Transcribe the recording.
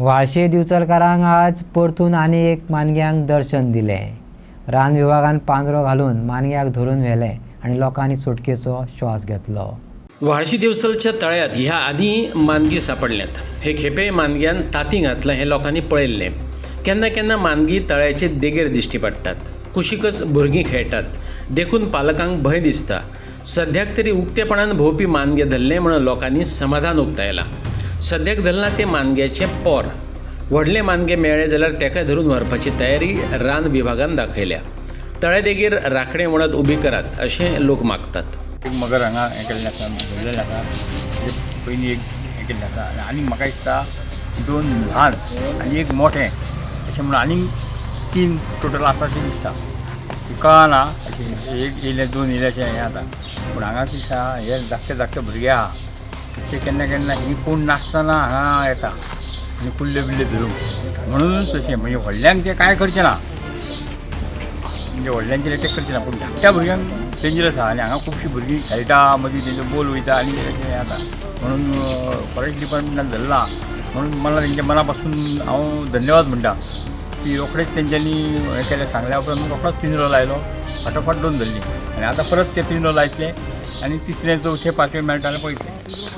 वाशी दिवचलकारांक आज परतून आनी एक मानग्यांक दर्शन दिलें। रान विभागान पांजरो घालून मानग्याक धरून व्हेले आनी लोकांनी सुटकेचो श्वास घेतलो। वाळशी देवचलच्या तळ्यात ह्या आदी मानगी सापडल्यात। हे खेपे मानग्यान ताती घातलं हे लोकांनी पळयल्लें। केन्ना केन्ना मानगी तळ्याचे देगेर दिश्टी पडटात। कुशीकच भुरगीं खेळटात, देखून पालकांक भंय दिसता। सद्याक तरी उक्तेपणान भोंवपी मानगे धरले म्हणून लोकांनी समाधान उक्तायलां। सद्याक धरला ते मानग्याचे पोर। व्हडले मानगे मेळ्ळे जाल्यार तेका धरून व्हरपाची तयारी रान विभागान दाखयल्या। तळे देगेर राखणे वणत उबी करात अशें लोक मागतात। एक मगर हांगा हें केल्लें आसा, धरलेलें आसा, पयलीं एक हें केल्लें आसा आनी म्हाका दिसता 2 ल्हान आनी एक मोठें अशें म्हणून आनीक 3 टोटल आसा अशें दिसता। कळना एक येयले 2 येयल्याचें हें आतां, पूण हांगा दिसता हे धाकटे भुरगे आहा ते केन्ना केन्ना ही कोण नासतना हांगा येता आनी कुल्ले बिल्ले धरून म्हणून तशें म्हणजे व्हडल्यांक ते कांय करचें ना, म्हणजे व्हडल्यांचेर एटॅक करचें ना, पूण धाकट्या भुरग्यांक डेंजरस आहा आनी हांगा खुबशीं भुरगीं खेळटा मदीं तेंचो बॉल वयता आनी कितें जाता म्हणून फॉरेस्ट डिपार्टमेंटान धरला म्हणून मला तेंच्या मना पासून हांव धन्यवाद म्हणटा की रोखडेच तेंच्यांनी हें केलें, सांगल्या उपरांत रोखडोच पिंजरो लायलो, फाटोफाट 2 धरलीं आनी आतां परत ते पिंजरो लायतले आनी 3रे 4थे 5वे मेळटा जाल्यार पळयतले।